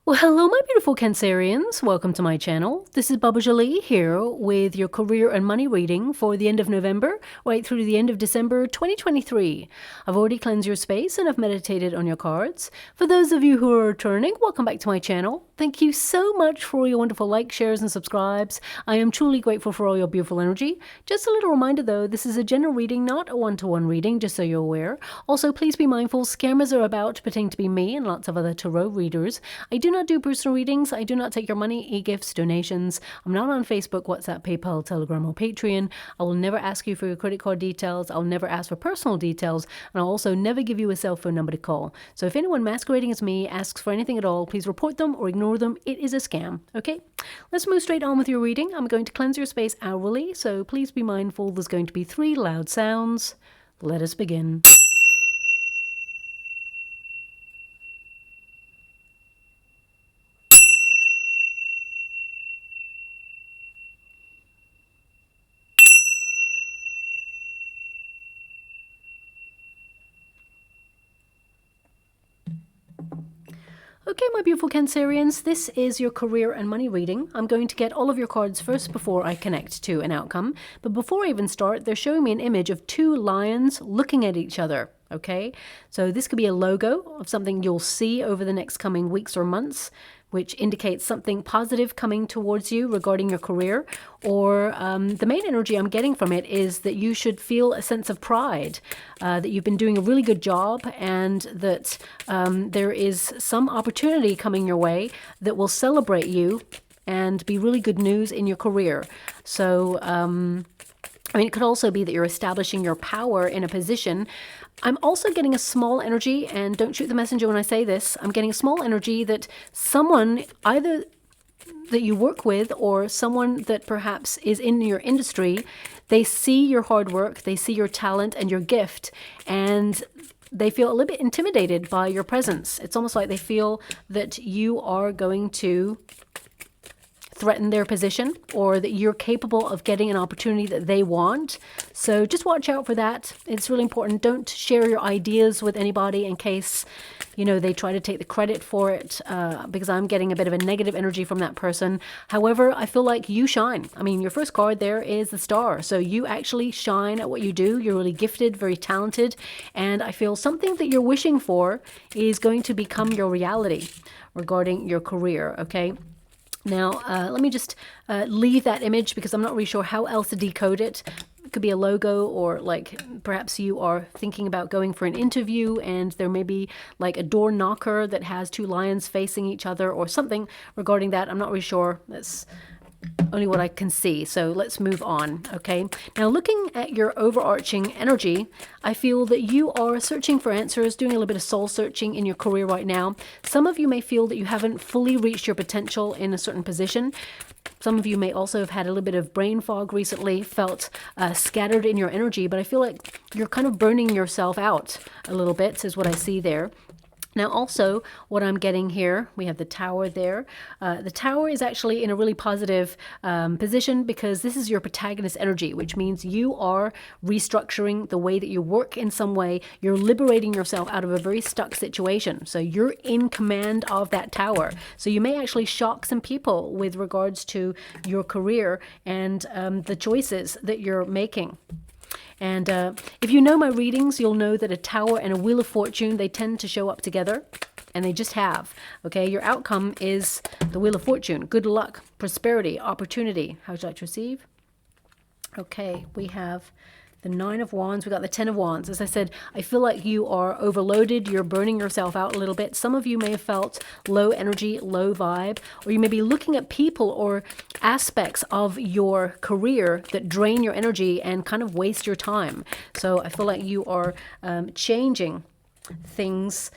Well, hello, my beautiful Cancerians. Welcome to my channel. This is Baba Jolie here with your career and money reading for the end of November, right through to the end of December 2023. I've already cleansed your space and I've meditated on your cards. For those of you who are returning, welcome back to my channel. Thank you so much for all your wonderful likes, shares, and subscribes. I am truly grateful for all your beautiful energy. Just a little reminder though, this is a general reading, not a one-to-one reading, just so you're aware. Also, please be mindful, scammers are about pretending to be me and lots of other tarot readers. I do not do personal readings. I do not take your money, e-gifts, donations. I'm not on Facebook, WhatsApp, PayPal, Telegram, or Patreon. I will never ask you for your credit card details. I'll never ask for personal details. And I'll also never give you a cell phone number to call. So if anyone masquerading as me asks for anything at all, please report them or ignore them. It is a scam. Okay? Let's move straight on with your reading. I'm going to cleanse your space hourly, so please be mindful. There's going to be 3 loud sounds. Let us begin. Okay, my beautiful Cancerians, this is your career and money reading. I'm going to get all of your cards first before I connect to an outcome. But before I even start, they're showing me an image of 2 lions looking at each other. Okay, so this could be a logo of something you'll see over the next coming weeks or months, which indicates something positive coming towards you regarding your career. Or the main energy I'm getting from it is that you should feel a sense of pride, that you've been doing a really good job, and that there is some opportunity coming your way that will celebrate you and be really good news in your career. So, I mean, it could also be that you're establishing your power in a position. I'm also getting a small energy, and don't shoot the messenger when I say this, I'm getting a small energy that someone, either that you work with or someone that perhaps is in your industry, they see your hard work, they see your talent and your gift, and they feel a little bit intimidated by your presence. It's almost like they feel that you are going to threaten their position, or that you're capable of getting an opportunity that they want. So just watch out for that. It's really important. Don't share your ideas with anybody in case, you know, they try to take the credit for it, because I'm getting a bit of a negative energy from that person. However, I feel like you shine. I mean, your first card there is the star. So you actually shine at what you do. You're really gifted, very talented. And I feel something that you're wishing for is going to become your reality regarding your career, okay? Now, let me just leave that image because I'm not really sure how else to decode it. It could be a logo, or like perhaps you are thinking about going for an interview and there may be like a door knocker that has 2 lions facing each other or something regarding that. I'm not really sure. That's only what I can see. So let's move on. Okay. Now, looking at your overarching energy, I feel that you are searching for answers, doing a little bit of soul searching in your career right now. Some of you may feel that you haven't fully reached your potential in a certain position. Some of you may also have had a little bit of brain fog recently, felt scattered in your energy, but I feel like you're kind of burning yourself out a little bit, is what I see there. Now, also, what I'm getting here, we have the tower there. The tower is actually in a really positive position because this is your protagonist energy, which means you are restructuring the way that you work in some way. You're liberating yourself out of a very stuck situation. So you're in command of that tower. So you may actually shock some people with regards to your career and the choices that you're making. And if you know my readings, you'll know that a tower and a wheel of fortune, they tend to show up together, and they just have. Okay, your outcome is the wheel of fortune. Good luck, prosperity, opportunity. How would you like to receive? Okay, we have the 9 of Wands. We got the 10 of Wands. As I said, I feel like you are overloaded. You're burning yourself out a little bit. Some of you may have felt low energy, low vibe, or you may be looking at people or aspects of your career that drain your energy and kind of waste your time. So I feel like you are changing things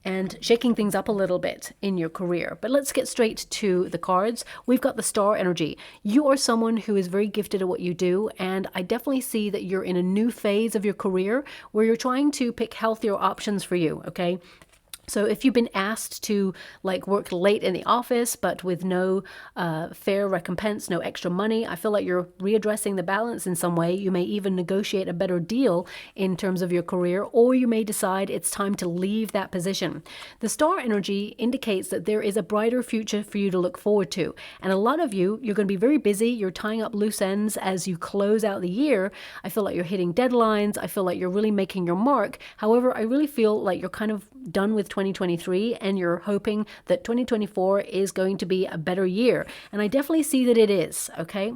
and shaking things up a little bit in your career. But let's get straight to the cards. We've got the star energy. You are someone who is very gifted at what you do, and I definitely see that you're in a new phase of your career where you're trying to pick healthier options for you, okay? So if you've been asked to like work late in the office, but with no fair recompense, no extra money, I feel like you're readdressing the balance in some way. You may even negotiate a better deal in terms of your career, or you may decide it's time to leave that position. The star energy indicates that there is a brighter future for you to look forward to. And a lot of you, you're going to be very busy. You're tying up loose ends as you close out the year. I feel like you're hitting deadlines. I feel like you're really making your mark. However, I really feel like you're kind of done with 2023 and you're hoping that 2024 is going to be a better year. And I definitely see that it is, okay?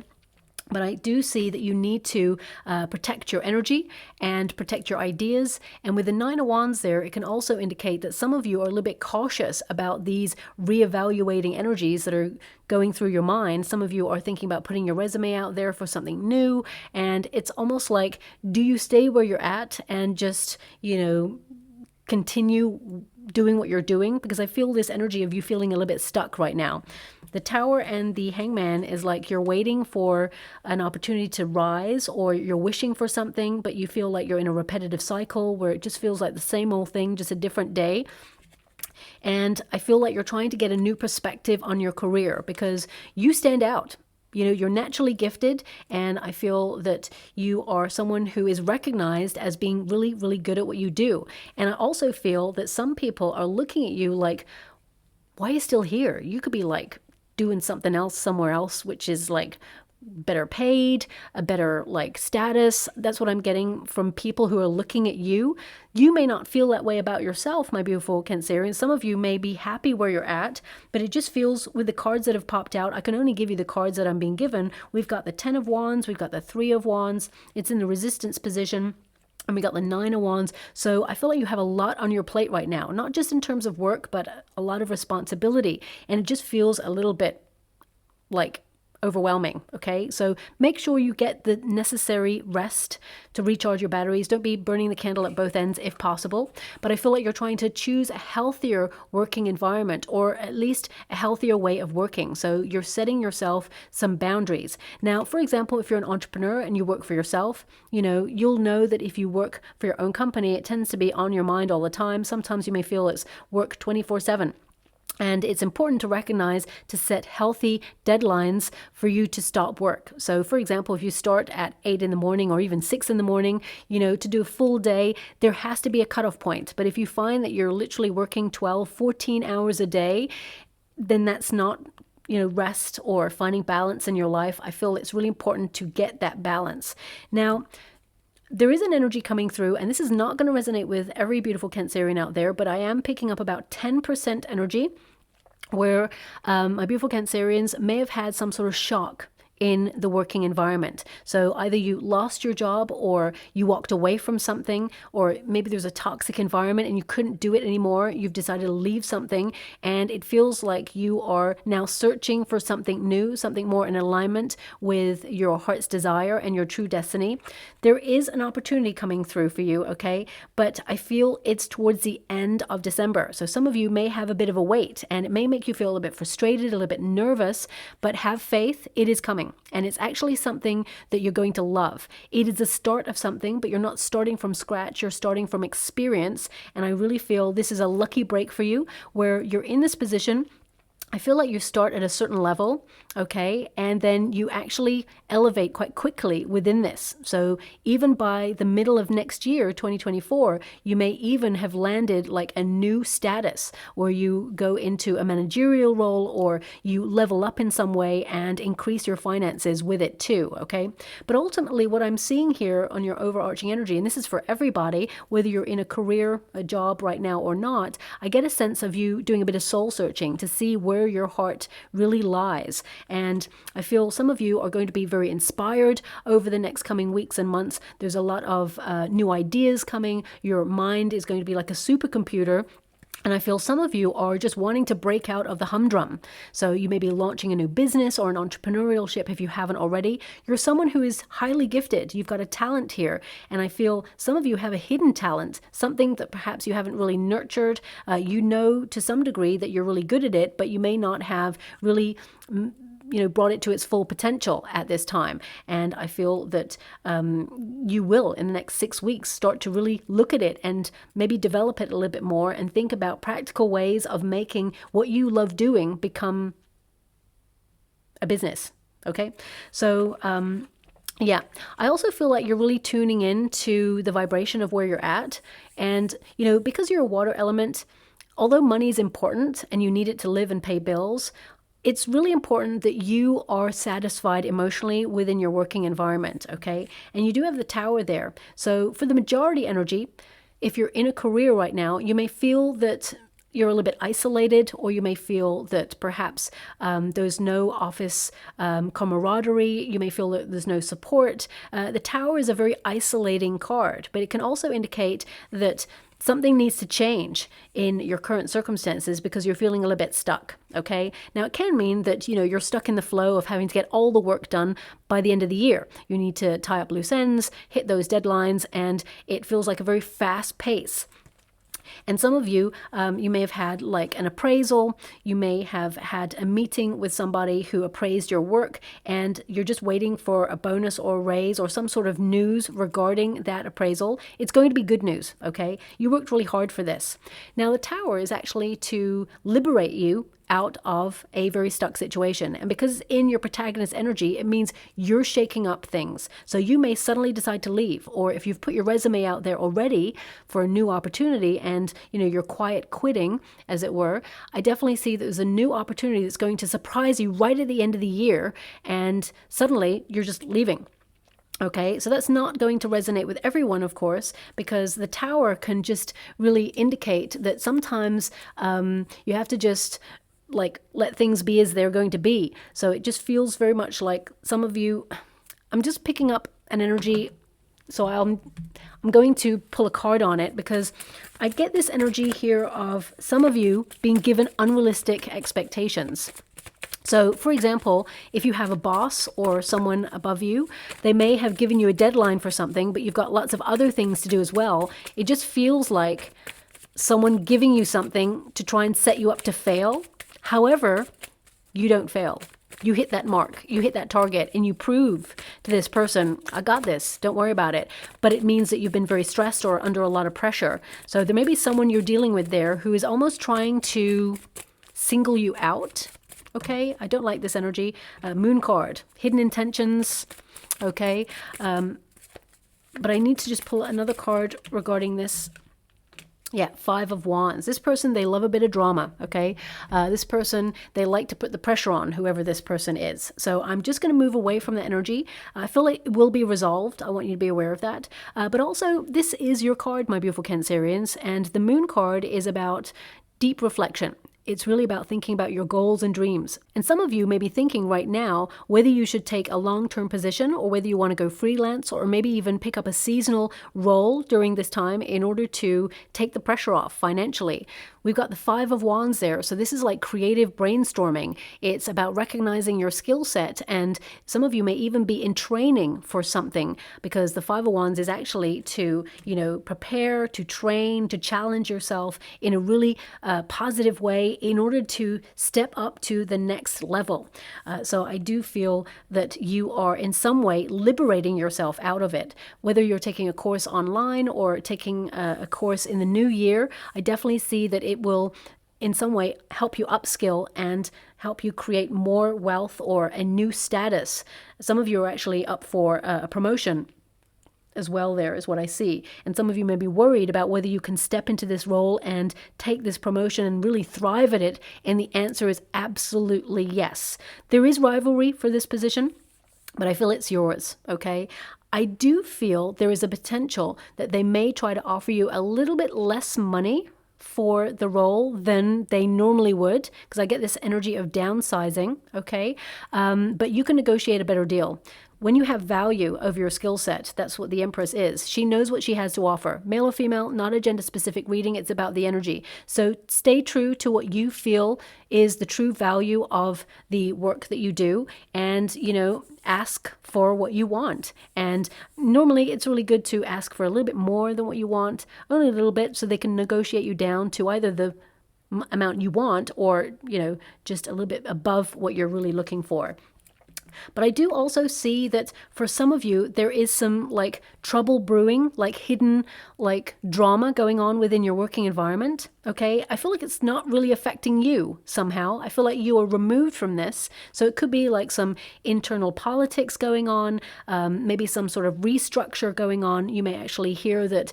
But I do see that you need to protect your energy and protect your ideas. And with the Nine of Wands there, it can also indicate that some of you are a little bit cautious about these reevaluating energies that are going through your mind. Some of you are thinking about putting your resume out there for something new. And it's almost like, do you stay where you're at and just, continue doing what you're doing? Because I feel this energy of you feeling a little bit stuck right now. The Tower and the Hangman is like you're waiting for an opportunity to rise, or you're wishing for something, but you feel like you're in a repetitive cycle where it just feels like the same old thing, just a different day. And I feel like you're trying to get a new perspective on your career because you stand out. You're naturally gifted, and I feel that you are someone who is recognized as being really, really good at what you do. And I also feel that some people are looking at you like, why are you still here? You could be like doing something else somewhere else, which is like better paid, a better like status. That's what I'm getting from people who are looking at you. You may not feel that way about yourself, my beautiful Cancerian. Some of you may be happy where you're at, but it just feels with the cards that have popped out, I can only give you the cards that I'm being given. We've got the 10 of Wands, we've got the 3 of Wands. It's in the resistance position. And we got the 9 of Wands. So I feel like you have a lot on your plate right now, not just in terms of work, but a lot of responsibility. And it just feels a little bit like overwhelming. Okay, so make sure you get the necessary rest to recharge your batteries. Don't be burning the candle at both ends if possible. But I feel like you're trying to choose a healthier working environment, or at least a healthier way of working. So you're setting yourself some boundaries. Now, for example, if you're an entrepreneur and you work for yourself, you'll know that if you work for your own company, it tends to be on your mind all the time. Sometimes you may feel it's work 24/7. And it's important to recognize to set healthy deadlines for you to stop work. So for example, if you start at 8 in the morning or even 6 in the morning, to do a full day, there has to be a cutoff point. But if you find that you're literally working 12, 14 hours a day, then that's not rest or finding balance in your life. I feel it's really important to get that balance. Now, there is an energy coming through, and this is not going to resonate with every beautiful Cancerian out there, but I am picking up about 10% energy where my beautiful Cancerians may have had some sort of shock in the working environment. So either you lost your job, or you walked away from something, or maybe there's a toxic environment and you couldn't do it anymore. You've decided to leave something, and it feels like you are now searching for something new, something more in alignment with your heart's desire and your true destiny. There is an opportunity coming through for you, okay? But I feel it's towards the end of December. So some of you may have a bit of a wait, and it may make you feel a little bit frustrated, a little bit nervous, but have faith, it is coming. And it's actually something that you're going to love. It is the start of something, but you're not starting from scratch. You're starting from experience. And I really feel this is a lucky break for you where you're in this position. I feel like you start at a certain level, okay, and then you actually elevate quite quickly within this. So even by the middle of next year, 2024, you may even have landed like a new status where you go into a managerial role, or you level up in some way and increase your finances with it too, okay? But ultimately what I'm seeing here on your overarching energy, and this is for everybody, whether you're in a career, a job right now or not, I get a sense of you doing a bit of soul searching to see where your heart really lies. And I feel some of you are going to be very inspired over the next coming weeks and months. There's a lot of new ideas coming. Your mind is going to be like a supercomputer. And I feel some of you are just wanting to break out of the humdrum. So you may be launching a new business or an entrepreneurship if you haven't already. You're someone who is highly gifted. You've got a talent here. And I feel some of you have a hidden talent, something that perhaps you haven't really nurtured. You know to some degree that you're really good at it, but you may not have really brought it to its full potential at this time. And I feel that you will, in the next 6 weeks, start to really look at it and maybe develop it a little bit more and think about practical ways of making what you love doing become a business. Okay, so yeah, I also feel like you're really tuning in to the vibration of where you're at. And, because you're a water element, although money is important and you need it to live and pay bills, it's really important that you are satisfied emotionally within your working environment, okay? And you do have the Tower there. So for the majority energy, if you're in a career right now, you may feel that you're a little bit isolated, or you may feel that perhaps there's no office camaraderie. You may feel that there's no support. The Tower is a very isolating card, but it can also indicate that something needs to change in your current circumstances because you're feeling a little bit stuck, okay? Now, it can mean that, you're stuck in the flow of having to get all the work done by the end of the year. You need to tie up loose ends, hit those deadlines, and it feels like a very fast pace. And some of you, you may have had like an appraisal, you may have had a meeting with somebody who appraised your work, and you're just waiting for a bonus or a raise or some sort of news regarding that appraisal. It's going to be good news, okay? You worked really hard for this. Now, the Tower is actually to liberate you out of a very stuck situation. And because in your protagonist energy, it means you're shaking up things. So you may suddenly decide to leave, or if you've put your resume out there already for a new opportunity and, you're quiet quitting, as it were, I definitely see that there's a new opportunity that's going to surprise you right at the end of the year, and suddenly you're just leaving. Okay, so that's not going to resonate with everyone, of course, because the Tower can just really indicate that sometimes you have to just let things be as they're going to be. So it just feels very much like some of you, I'm just picking up an energy. So I'm going to pull a card on it because I get this energy here of some of you being given unrealistic expectations. So, for example, if you have a boss or someone above you, they may have given you a deadline for something, but you've got lots of other things to do as well. It just feels like someone giving you something to try and set you up to fail. However, you don't fail. You hit that mark, you hit that target, and you prove to this person, I got this, don't worry about it. But it means that you've been very stressed or under a lot of pressure. So there may be someone you're dealing with there who is almost trying to single you out. Okay, I don't like this energy. Moon card, hidden intentions. Okay, but I need to just pull another card regarding this. Yeah, 5 of Wands. This person, they love a bit of drama, okay? This person, they like to put the pressure on whoever this person is. So I'm just going to move away from the energy. I feel like it will be resolved. I want you to be aware of that. But also, this is your card, my beautiful Cancerians, and the Moon card is about deep reflection. It's really about thinking about your goals and dreams. And some of you may be thinking right now whether you should take a long-term position or whether you want to go freelance or maybe even pick up a seasonal role during this time in order to take the pressure off financially. We've got the 5 of Wands there. So this is like creative brainstorming. It's about recognizing your skill set. And some of you may even be in training for something because the 5 of Wands is actually to, prepare, to train, to challenge yourself in a really positive way in order to step up to the next level. So I do feel that you are in some way liberating yourself out of it. Whether you're taking a course online or taking a course in the new year, I definitely see that it will in some way help you upskill and help you create more wealth or a new status. Some of you are actually up for a promotion as well, there is what I see. And some of you may be worried about whether you can step into this role and take this promotion and really thrive at it. And the answer is absolutely yes. There is rivalry for this position, but I feel it's yours, okay? I do feel there is a potential that they may try to offer you a little bit less money for the role than they normally would, because I get this energy of downsizing, okay? But you can negotiate a better deal. When you have value of your skill set, that's what the Empress is. She knows what she has to offer. Male or female, not a gender-specific reading. It's about the energy. So stay true to what you feel is the true value of the work that you do and, ask for what you want. And normally it's really good to ask for a little bit more than what you want, only a little bit, so they can negotiate you down to either the amount you want, or, just a little bit above what you're really looking for. But I do also see that for some of you, there is some like trouble brewing, like hidden like drama going on within your working environment. Okay. I feel like it's not really affecting you somehow. I feel like you are removed from this. So it could be like some internal politics going on, maybe some sort of restructure going on. You may actually hear that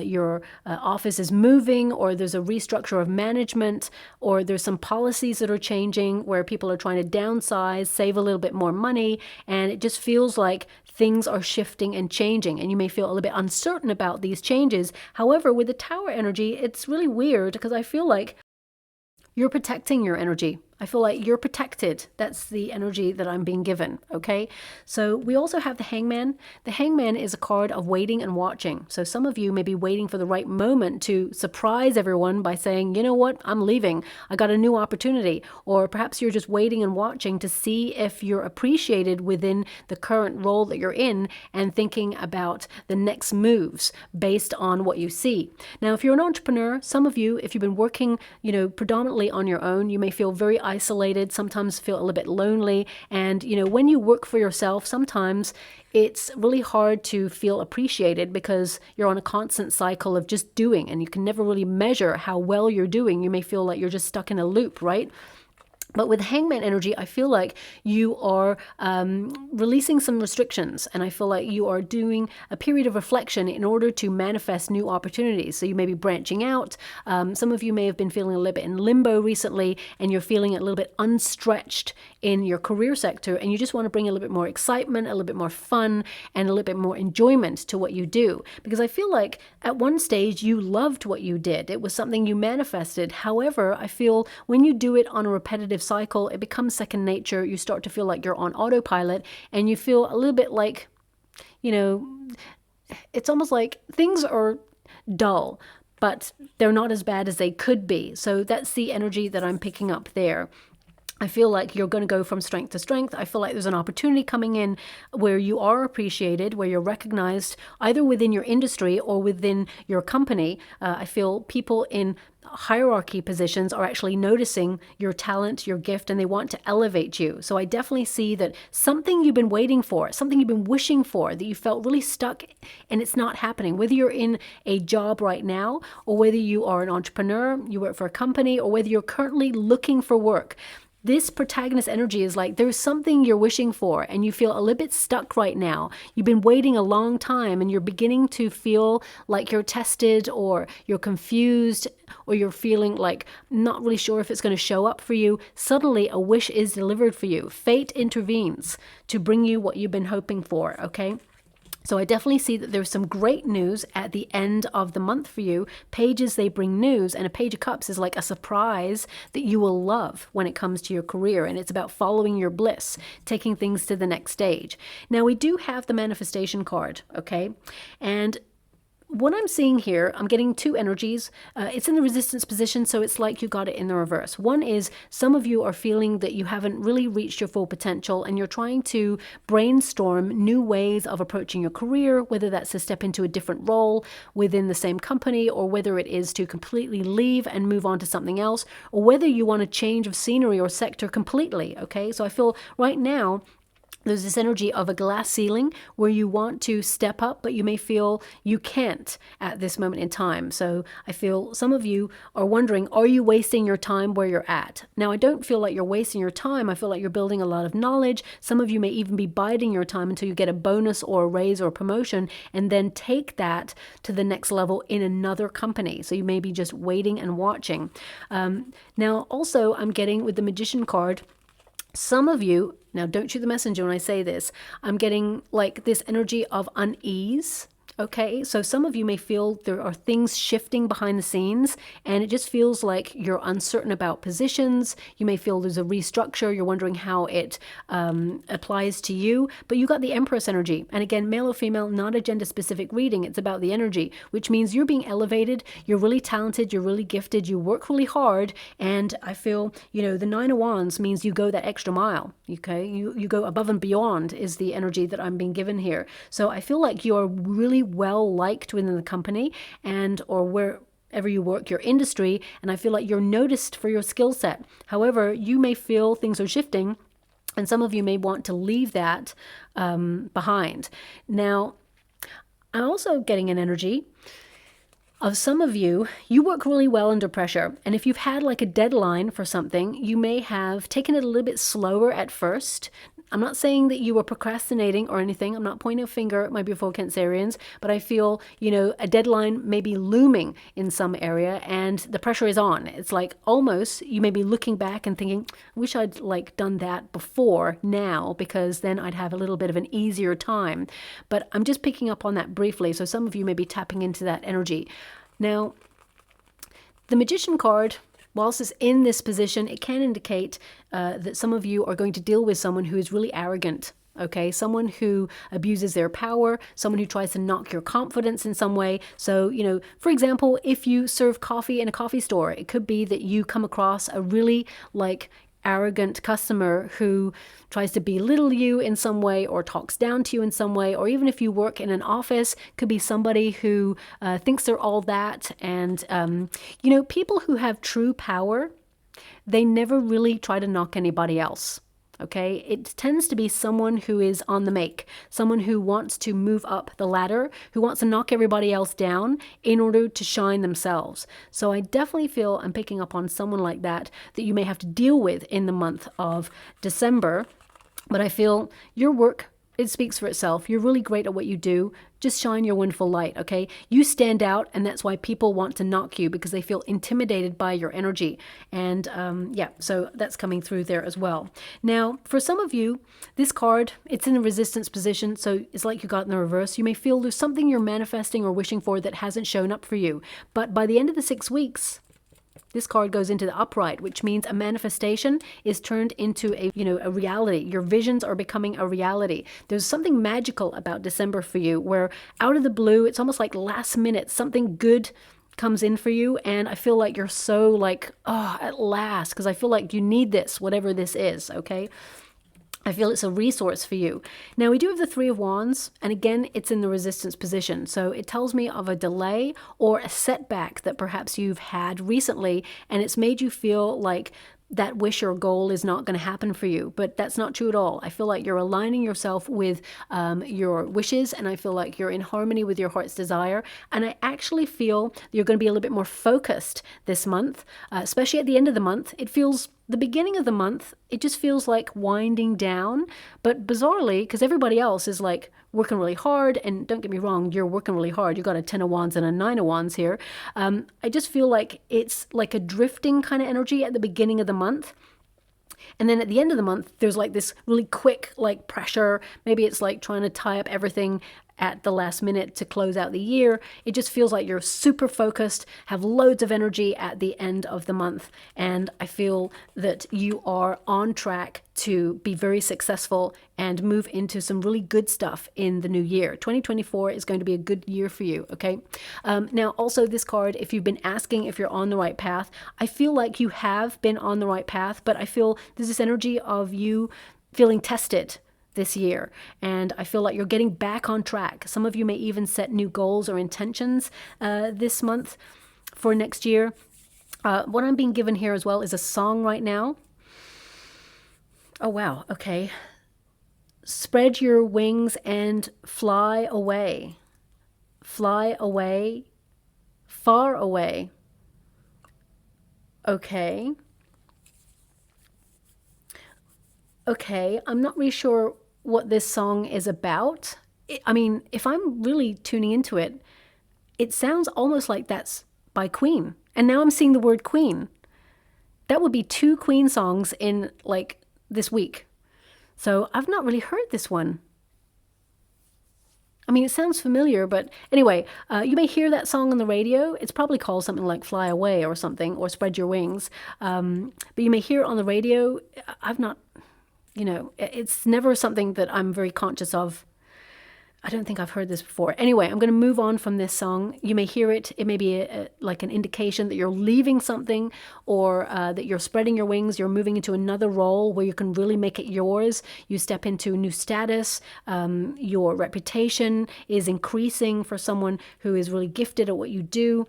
your office is moving, or there's a restructure of management, or there's some policies that are changing where people are trying to downsize, save a little bit more money, and it just feels like things are shifting and changing, and you may feel a little bit uncertain about these changes. However, with the Tower energy, it's really weird because I feel like you're protecting your energy. I feel like you're protected. That's the energy that I'm being given, okay? So we also have the Hangman. The Hangman is a card of waiting and watching. So some of you may be waiting for the right moment to surprise everyone by saying, you know what, I'm leaving. I got a new opportunity. Or perhaps you're just waiting and watching to see if you're appreciated within the current role that you're in, and thinking about the next moves based on what you see. Now, if you're an entrepreneur, some of you, if you've been working, predominantly on your own, you may feel very isolated, sometimes feel a little bit lonely. And, when you work for yourself, sometimes it's really hard to feel appreciated because you're on a constant cycle of just doing, and you can never really measure how well you're doing. You may feel like you're just stuck in a loop, right? But with Hangman energy, I feel like you are releasing some restrictions, and I feel like you are doing a period of reflection in order to manifest new opportunities. So you may be branching out. Some of you may have been feeling a little bit in limbo recently, and you're feeling a little bit unstretched in your career sector, and you just want to bring a little bit more excitement, a little bit more fun, and a little bit more enjoyment to what you do. Because I feel like at one stage you loved what you did. It was something you manifested. However, I feel when you do it on a repetitive cycle, it becomes second nature. You start to feel like you're on autopilot, and you feel a little bit like, it's almost like things are dull, but they're not as bad as they could be. So that's the energy that I'm picking up there. I feel like you're going to go from strength to strength. I feel like there's an opportunity coming in where you are appreciated, where you're recognized either within your industry or within your company. I feel people in hierarchy positions are actually noticing your talent, your gift, and they want to elevate you. So I definitely see that something you've been waiting for, something you've been wishing for, that you felt really stuck and it's not happening. Whether you're in a job right now, or whether you are an entrepreneur, you work for a company, or whether you're currently looking for work, this protagonist energy is like there's something you're wishing for and you feel a little bit stuck right now. You've been waiting a long time and you're beginning to feel like you're tested, or you're confused, or you're feeling like not really sure if it's going to show up for you. Suddenly a wish is delivered for you. Fate intervenes to bring you what you've been hoping for, okay? So I definitely see that there's some great news at the end of the month for you. Pages, they bring news, and a Page of Cups is like a surprise that you will love when it comes to your career, and it's about following your bliss, taking things to the next stage. Now, we do have the manifestation card, okay? And what I'm seeing here, I'm getting two energies. It's in the resistance position, so it's like you got it in the reverse. One is some of you are feeling that you haven't really reached your full potential, and you're trying to brainstorm new ways of approaching your career, whether that's to step into a different role within the same company, or whether it is to completely leave and move on to something else, or whether you want a change of scenery or sector completely, okay? So I feel right now, there's this energy of a glass ceiling where you want to step up, but you may feel you can't at this moment in time. So I feel some of you are wondering, are you wasting your time where you're at? Now, I don't feel like you're wasting your time. I feel like you're building a lot of knowledge. Some of you may even be biding your time until you get a bonus or a raise or a promotion, and then take that to the next level in another company. So you may be just waiting and watching. Now, also, I'm getting with the Magician card, some of you, now don't shoot the messenger when I say this, I'm getting like this energy of unease. Okay, so some of you may feel there are things shifting behind the scenes, and it just feels like you're uncertain about positions. You may feel there's a restructure. You're wondering how it applies to you, but you got the Empress energy. And again, male or female, not a gender specific reading. It's about the energy, which means you're being elevated. You're really talented. You're really gifted. You work really hard. And I feel, the Nine of Wands means you go that extra mile. Okay, you go above and beyond is the energy that I'm being given here. So I feel like you're really well liked within the company, and or where wherever you work, your industry, and I feel like you're noticed for your skill set. However, you may feel things are shifting, and some of you may want to leave that behind. Now, I'm also getting an energy of some of you, you work really well under pressure. And if you've had like a deadline for something, you may have taken it a little bit slower at first. I'm not saying that you were procrastinating or anything. I'm not pointing a finger at my beautiful Cancerians, but I feel, a deadline may be looming in some area and the pressure is on. It's like almost you may be looking back and thinking, I wish I'd like done that before now, because then I'd have a little bit of an easier time. But I'm just picking up on that briefly. So some of you may be tapping into that energy. Now, the Magician card, whilst it's in this position, it can indicate that some of you are going to deal with someone who is really arrogant, okay? Someone who abuses their power, someone who tries to knock your confidence in some way. So, for example, if you serve coffee in a coffee store, it could be that you come across a really arrogant customer who tries to belittle you in some way or talks down to you in some way. Or even if you work in an office, could be somebody who thinks they're all that. And, people who have true power, they never really try to knock anybody else. Okay, it tends to be someone who is on the make, someone who wants to move up the ladder, who wants to knock everybody else down in order to shine themselves. So I definitely feel I'm picking up on someone like that you may have to deal with in the month of December. But I feel your work, it speaks for itself. You're really great at what you do. Just shine your wonderful light, okay? You stand out, and that's why people want to knock you, because they feel intimidated by your energy. And so that's coming through there as well. Now, for some of you, this card, it's in a resistance position, so it's like you got in the reverse. You may feel there's something you're manifesting or wishing for that hasn't shown up for you. But by the end of the 6 weeks, this card goes into the upright, which means a manifestation is turned into a reality. Your visions are becoming a reality. There's something magical about December for you, where out of the blue, it's almost like last minute, something good comes in for you. And I feel like you're so at last, because I feel like you need this, whatever this is, okay? I feel it's a resource for you. Now, we do have the Three of Wands, and again, it's in the resistance position. So it tells me of a delay or a setback that perhaps you've had recently, and it's made you feel like that wish or goal is not going to happen for you. But that's not true at all. I feel like you're aligning yourself with your wishes, and I feel like you're in harmony with your heart's desire. And I actually feel you're going to be a little bit more focused this month, especially at the end of the month. The beginning of the month, it just feels like winding down. But bizarrely, because everybody else is working really hard, and don't get me wrong, you're working really hard. You got a 10 of Wands and a 9 of Wands here. I just feel like it's like a drifting kind of energy at the beginning of the month. And then at the end of the month, there's this really quick pressure. Maybe it's trying to tie up everything at the last minute to close out the year. It just feels like you're super focused, have loads of energy at the end of the month. And I feel that you are on track to be very successful and move into some really good stuff in the new year. 2024 is going to be a good year for you, okay? Now, also this card, if you've been asking if you're on the right path, I feel like you have been on the right path, but I feel there's this energy of you feeling tested this year, and I feel like you're getting back on track. Some of you may even set new goals or intentions this month for next year. What I'm being given here as well is a song right now. Oh wow, okay. Spread your wings and fly away. Fly away, far away. Okay. Okay, I'm not really sure what this song is about. If I'm really tuning into it, it sounds almost like that's by Queen. And now I'm seeing the word Queen. That would be 2 Queen songs in this week. So I've not really heard this one. It sounds familiar, but anyway, you may hear that song on the radio. It's probably called something like Fly Away or something, or Spread Your Wings. But you may hear it on the radio. I've not... it's never something that I'm very conscious of. I don't think I've heard this before. Anyway, I'm going to move on from this song. You may hear it. It may be an indication that you're leaving something, or that you're spreading your wings. You're moving into another role where you can really make it yours. You step into new status. Your reputation is increasing for someone who is really gifted at what you do.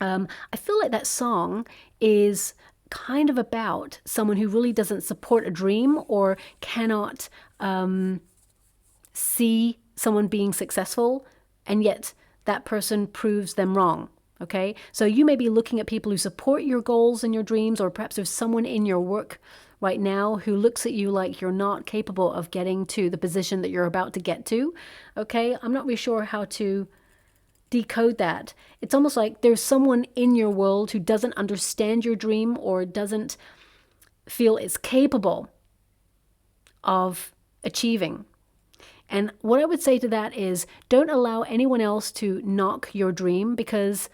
I feel like that song is kind of about someone who really doesn't support a dream or cannot see someone being successful, and yet that person proves them wrong. Okay, so you may be looking at people who support your goals and your dreams, or perhaps there's someone in your work right now who looks at you like you're not capable of getting to the position that you're about to get to. Okay, I'm not really sure how to decode that. It's almost like there's someone in your world who doesn't understand your dream or doesn't feel it's capable of achieving. And what I would say to that is, don't allow anyone else to knock your dream, because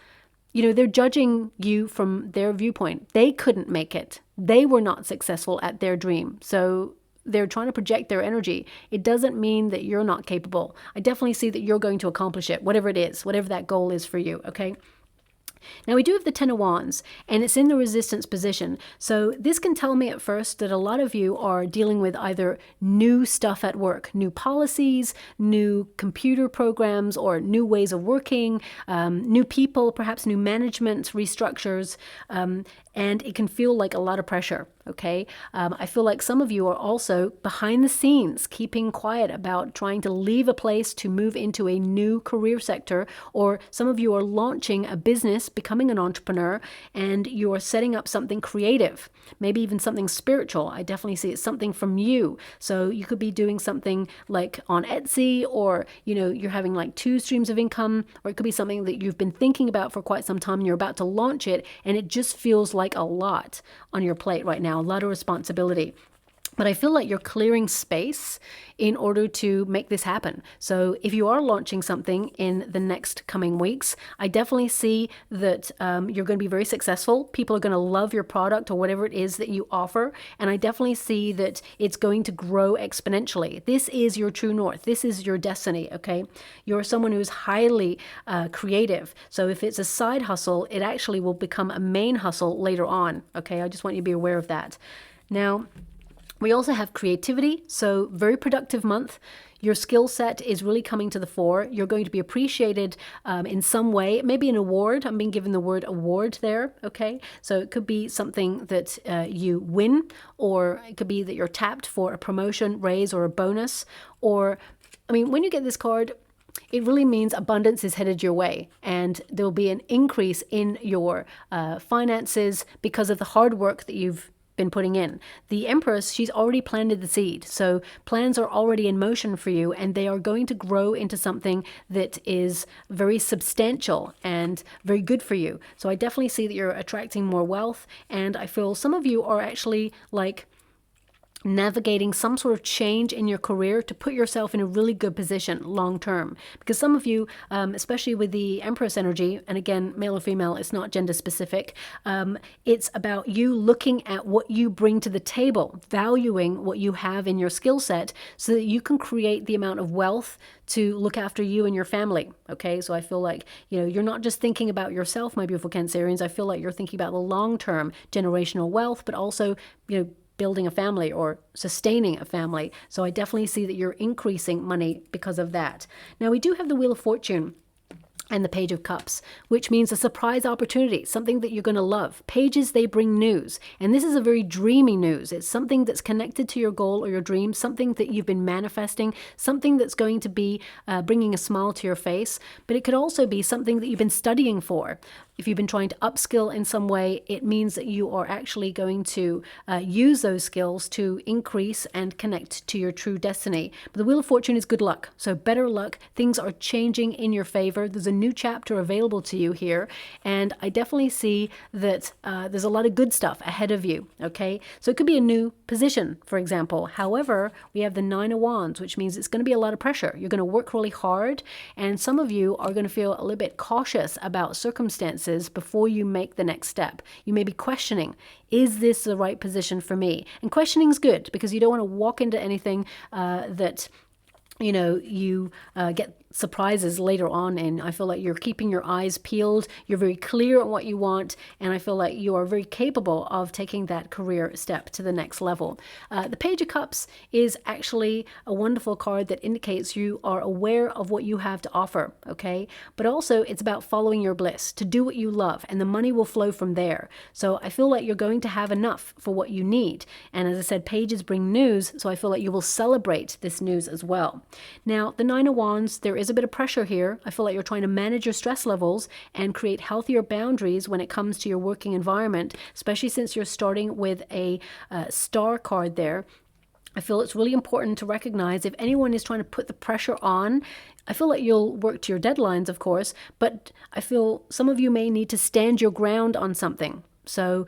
they're judging you from their viewpoint. They couldn't make it. They were not successful at their dream. So they're trying to project their energy. It doesn't mean that you're not capable. I definitely see that you're going to accomplish it, whatever it is, whatever that goal is for you, okay? Now we do have the Ten of Wands, and it's in the resistance position. So this can tell me at first that a lot of you are dealing with either new stuff at work, new policies, new computer programs, or new ways of working, new people, perhaps new management restructures, and it can feel like a lot of pressure, okay? I feel like some of you are also behind the scenes, keeping quiet about trying to leave a place to move into a new career sector, or some of you are launching a business, becoming an entrepreneur, and you are setting up something creative, maybe even something spiritual. I definitely see it's something from you. So you could be doing something like on Etsy, or, you're having like 2 streams of income, or it could be something that you've been thinking about for quite some time and you're about to launch it, and it just feels like a lot on your plate right now, a lot of responsibility. But I feel like you're clearing space in order to make this happen. So if you are launching something in the next coming weeks, I definitely see that you're going to be very successful. People are going to love your product or whatever it is that you offer. And I definitely see that it's going to grow exponentially. This is your true north. This is your destiny, okay? You're someone who's highly creative. So if it's a side hustle, it actually will become a main hustle later on, okay? I just want you to be aware of that. Now, we also have creativity, so very productive month. Your skill set is really coming to the fore. You're going to be appreciated in some way, maybe an award. I'm being given the word award there, okay? So it could be something that you win, or it could be that you're tapped for a promotion, raise, or a bonus. Or, when you get this card, it really means abundance is headed your way, and there'll be an increase in your finances because of the hard work that you've been putting in. The Empress, she's already planted the seed. So plans are already in motion for you, and they are going to grow into something that is very substantial and very good for you. So I definitely see that you're attracting more wealth, and I feel some of you are actually like navigating some sort of change in your career to put yourself in a really good position long term. Because some of you, especially with the Empress energy, and again, male or female, it's not gender specific, it's about you looking at what you bring to the table, valuing what you have in your skill set so that you can create the amount of wealth to look after you and your family. Okay, so I feel like, you're not just thinking about yourself, my beautiful Cancerians. I feel like you're thinking about the long-term generational wealth, but also, building a family or sustaining a family. So I definitely see that you're increasing money because of that. Now we do have the Wheel of Fortune and the Page of Cups, which means a surprise opportunity, something that you're going to love. Pages, they bring news. And this is a very dreamy news. It's something that's connected to your goal or your dream, something that you've been manifesting, something that's going to be bringing a smile to your face. But it could also be something that you've been studying for. If you've been trying to upskill in some way, it means that you are actually going to use those skills to increase and connect to your true destiny. But the Wheel of Fortune is good luck. So better luck. Things are changing in your favor. There's a new chapter available to you here. And I definitely see that there's a lot of good stuff ahead of you. Okay. So it could be a new position, for example. However, we have the Nine of Wands, which means it's going to be a lot of pressure. You're going to work really hard. And some of you are going to feel a little bit cautious about circumstances before you make the next step. You may be questioning, is this the right position for me? And questioning is good because you don't want to walk into anything that you get surprises later on, and I feel like you're keeping your eyes peeled, you're very clear on what you want, and I feel like you are very capable of taking that career step to the next level. The Page of Cups is actually a wonderful card that indicates you are aware of what you have to offer, okay? But also it's about following your bliss, to do what you love, and the money will flow from there. So I feel like you're going to have enough for what you need. And as I said, pages bring news, so I feel like you will celebrate this news as well. Now, the Nine of Wands, there is a bit of pressure here. I feel like you're trying to manage your stress levels and create healthier boundaries when it comes to your working environment, especially since you're starting with a star card there. I feel it's really important to recognize if anyone is trying to put the pressure on. I feel like you'll work to your deadlines, of course, but I feel some of you may need to stand your ground on something. So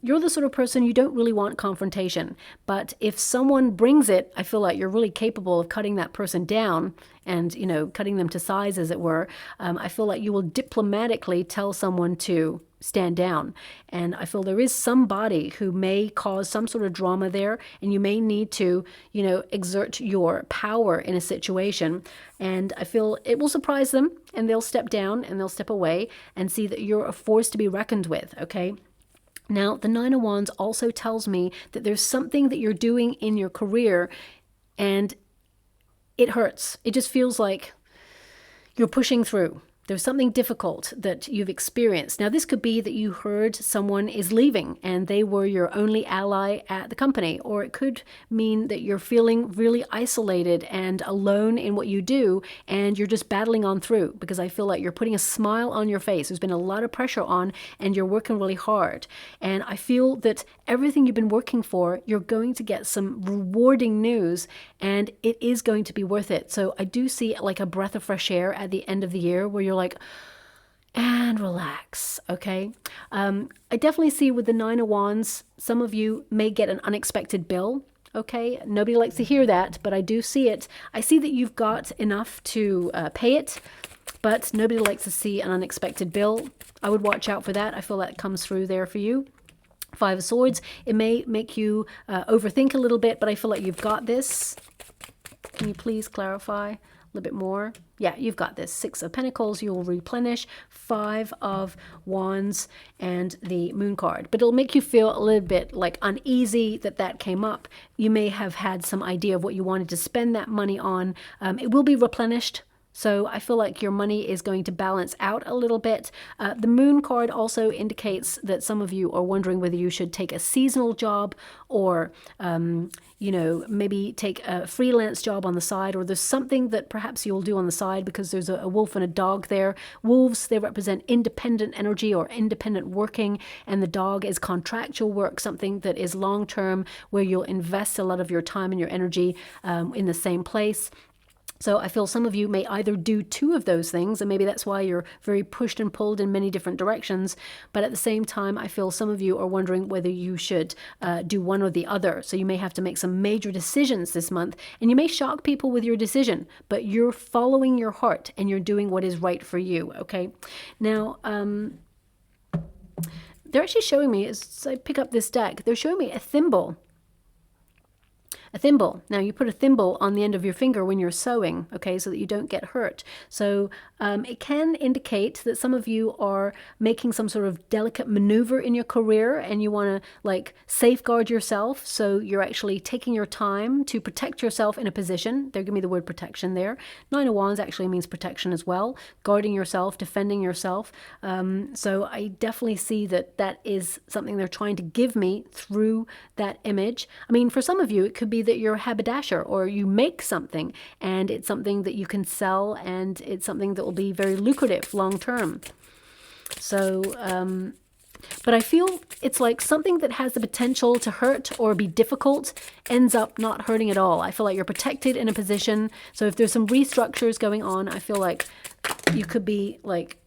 you're the sort of person, you don't really want confrontation. But if someone brings it, I feel like you're really capable of cutting that person down and, you know, cutting them to size, as it were. I feel like you will diplomatically tell someone to stand down. And I feel there is somebody who may cause some sort of drama there, and you may need to, you know, exert your power in a situation. And I feel it will surprise them, and they'll step down and they'll step away and see that you're a force to be reckoned with, okay? Now, the Nine of Wands also tells me that there's something that you're doing in your career and it hurts. It just feels like you're pushing through. There's something difficult that you've experienced. Now, this could be that you heard someone is leaving and they were your only ally at the company, or it could mean that you're feeling really isolated and alone in what you do, and you're just battling on through, because I feel like you're putting a smile on your face. There's been a lot of pressure on and you're working really hard. And I feel that everything you've been working for, you're going to get some rewarding news, and it is going to be worth it. So I do see like a breath of fresh air at the end of the year where you're like, and relax, okay? I definitely see with the Nine of Wands, some of you may get an unexpected bill, okay? Nobody likes to hear that, but I do see it. I see that you've got enough to pay it, but nobody likes to see an unexpected bill. I would watch out for that. I feel that comes through there for you. Five of Swords, it may make you overthink a little bit, but I feel like you've got this. Can you please clarify a little bit more? Yeah, you've got this. Six of Pentacles, you'll replenish. Five of Wands and the Moon card. But it'll make you feel a little bit like uneasy that came up. You may have had some idea of what you wanted to spend that money on. It will be replenished. So I feel like your money is going to balance out a little bit. The Moon card also indicates that some of you are wondering whether you should take a seasonal job or, you know, maybe take a freelance job on the side, or there's something that perhaps you'll do on the side because there's a wolf and a dog there. Wolves, they represent independent energy or independent working, and the dog is contractual work, something that is long-term where you'll invest a lot of your time and your energy in the same place. So I feel some of you may either do two of those things, and maybe that's why you're very pushed and pulled in many different directions. But at the same time, I feel some of you are wondering whether you should do one or the other. So you may have to make some major decisions this month, and you may shock people with your decision, but you're following your heart and you're doing what is right for you, okay? Now, they're actually showing me, as I pick up this deck, they're showing me a thimble. A thimble. Now you put a thimble on the end of your finger when you're sewing, okay, so that you don't get hurt. So it can indicate that some of you are making some sort of delicate maneuver in your career and you want to like safeguard yourself. So you're actually taking your time to protect yourself in a position. They're giving me the word protection there. Nine of Wands actually means protection as well. Guarding yourself, defending yourself. So I definitely see that is something they're trying to give me through that image. I mean, for some of you, it could be that you're a haberdasher or you make something and it's something that you can sell and it's something that will be very lucrative long term. So, but I feel it's like something that has the potential to hurt or be difficult ends up not hurting at all. I feel like you're protected in a position. So if there's some restructures going on, I feel like you could be like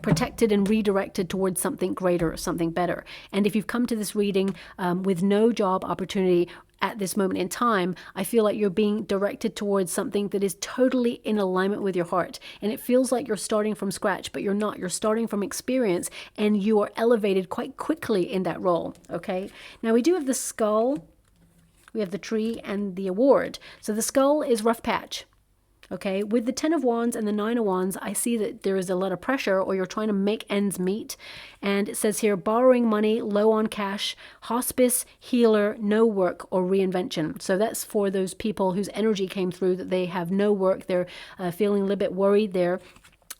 protected and redirected towards something greater, something better. And if you've come to this reading with no job opportunity at this moment in time, I feel like you're being directed towards something that is totally in alignment with your heart. And it feels like you're starting from scratch, but you're not. You're starting from experience and you are elevated quite quickly in that role, okay? Now we do have the skull, we have the tree and the award. So the skull is rough patch. Okay, with the 10 of Wands and the 9 of Wands, I see that there is a lot of pressure, or you're trying to make ends meet. And it says here, borrowing money, low on cash, hospice, healer, no work, or reinvention. So that's for those people whose energy came through, that they have no work. They're feeling a little bit worried.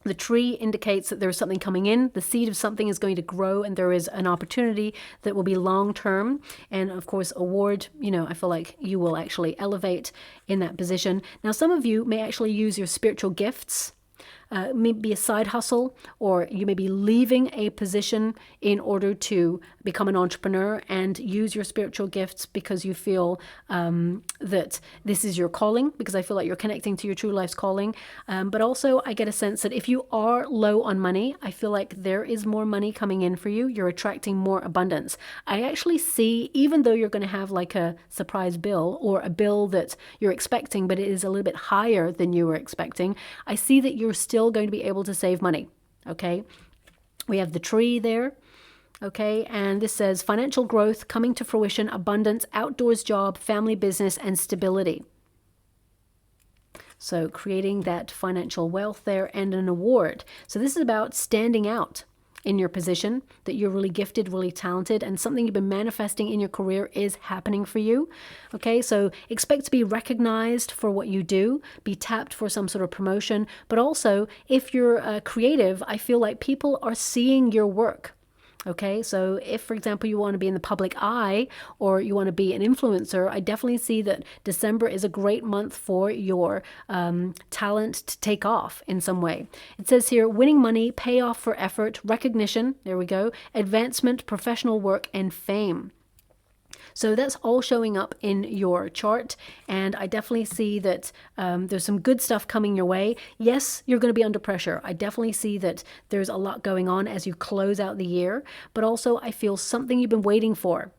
The tree indicates that there's something coming in. The seed of something is going to grow, and there is an opportunity that will be long term. And of course, award, I feel like you will actually elevate in that position. Now, some of you may actually use your spiritual gifts. Maybe a side hustle, or you may be leaving a position in order to become an entrepreneur and use your spiritual gifts because you feel that this is your calling, because I feel like you're connecting to your true life's calling. But also I get a sense that if you are low on money, I feel like there is more money coming in for you. You're attracting more abundance. I actually see, even though you're going to have like a surprise bill, or a bill that you're expecting, but it is a little bit higher than you were expecting, I see that you're still going to be able to save money. Okay, we have the tree there. Okay, and this says financial growth coming to fruition, abundance, outdoors job, family business, and stability. So creating that financial wealth there, and an award. So this is about standing out in your position, that you're really gifted, really talented, and something you've been manifesting in your career is happening for you. Okay, so expect to be recognized for what you do, be tapped for some sort of promotion, but also if you're creative, I feel like people are seeing your work. Okay, so if, for example, you want to be in the public eye, or you want to be an influencer, I definitely see that December is a great month for your talent to take off in some way. It says here, winning money, payoff for effort, recognition, there we go, advancement, professional work, and fame. So that's all showing up in your chart, and I definitely see that there's some good stuff coming your way. Yes, you're going to be under pressure. I definitely see that there's a lot going on as you close out the year, but also I feel something you've been waiting for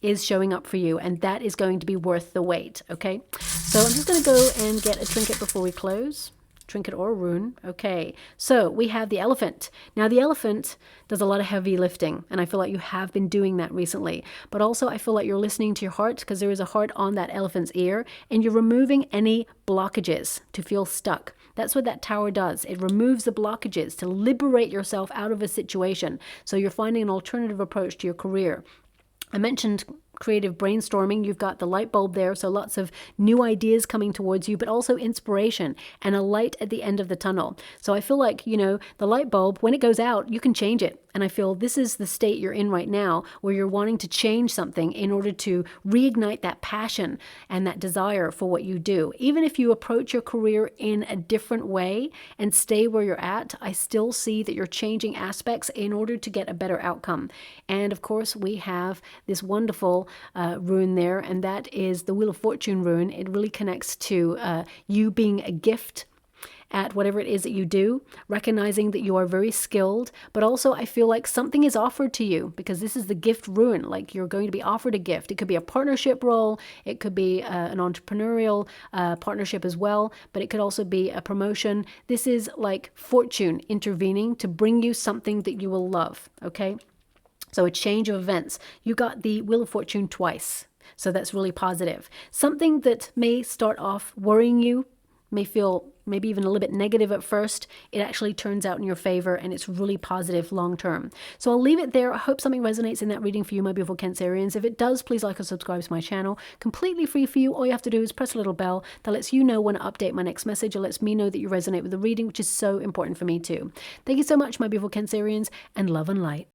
is showing up for you, and that is going to be worth the wait. Okay, so I'm just going to go and get a trinket before we close. Trinket or rune. Okay, so we have the elephant. Now the elephant does a lot of heavy lifting, and I feel like you have been doing that recently, but also I feel like you're listening to your heart, because there is a heart on that elephant's ear, and you're removing any blockages to feel stuck. That's what that tower does. It removes the blockages to liberate yourself out of a situation. So you're finding an alternative approach to your career. I mentioned creative brainstorming. You've got the light bulb there, so lots of new ideas coming towards you, but also inspiration and a light at the end of the tunnel. So I feel like, the light bulb, when it goes out, you can change it. And I feel this is the state you're in right now, where you're wanting to change something in order to reignite that passion and that desire for what you do. Even if you approach your career in a different way and stay where you're at, I still see that you're changing aspects in order to get a better outcome. And of course, we have this wonderful rune there, and that is the Wheel of Fortune rune. It really connects to you being a gift at whatever it is that you do, recognizing that you are very skilled, but also I feel like something is offered to you, because this is the gift rune. Like, you're going to be offered a gift. It could be a partnership role, it could be an entrepreneurial partnership as well, but it could also be a promotion. This is like fortune intervening to bring you something that you will love, okay? So a change of events. You got the Wheel of Fortune twice, so that's really positive. Something that may start off worrying you, may feel maybe even a little bit negative at first, it actually turns out in your favor, and it's really positive long term. So I'll leave it there. I hope something resonates in that reading for you, my beautiful Cancerians. If it does, please like and subscribe to my channel. Completely free for you. All you have to do is press a little bell that lets you know when I update my next message, or lets me know that you resonate with the reading, which is so important for me too. Thank you so much, my beautiful Cancerians, and love and light.